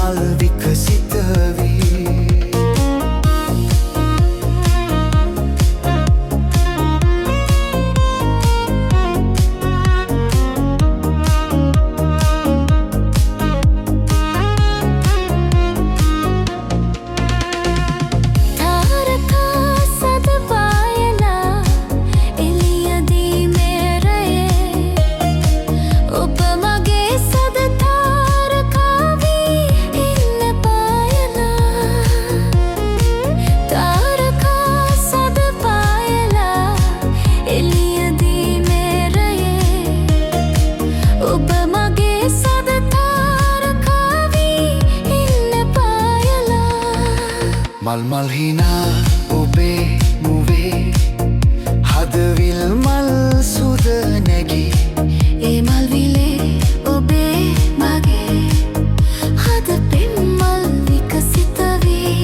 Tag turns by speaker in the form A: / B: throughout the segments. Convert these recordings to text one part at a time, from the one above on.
A: මල් විකසිත වී මල් මල් හිනා ඔබේ මුවේ හදවිල් මල් සුද නැගී
B: ඒ මල් විලේ ඔබේ මගේ හද පෙම් මල් විකසිත වී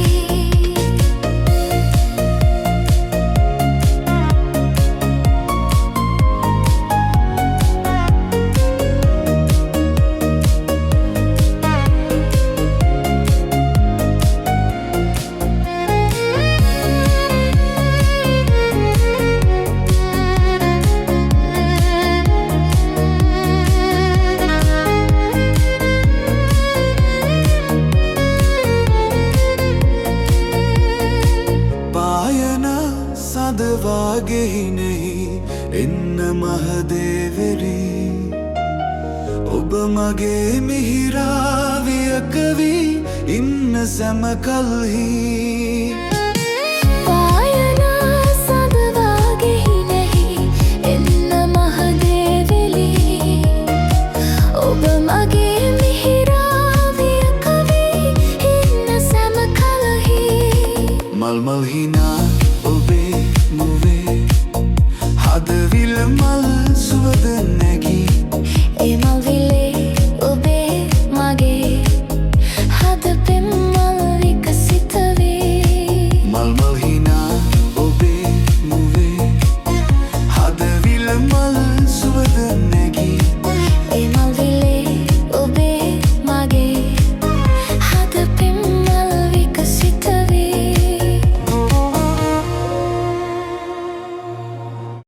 A: සදවාගෙහි නෙහි එන්න මහදේවරි ඔබ මගේ මිහිරාවියක වී ඉන්න සැම කල්හි
B: සදවාගෙහි නෙහි එන්න මහදේවලි ඔබ මගේ මිහිරාවියක වී ඉන්න සැම කල්හි
A: මල් මල් හිනා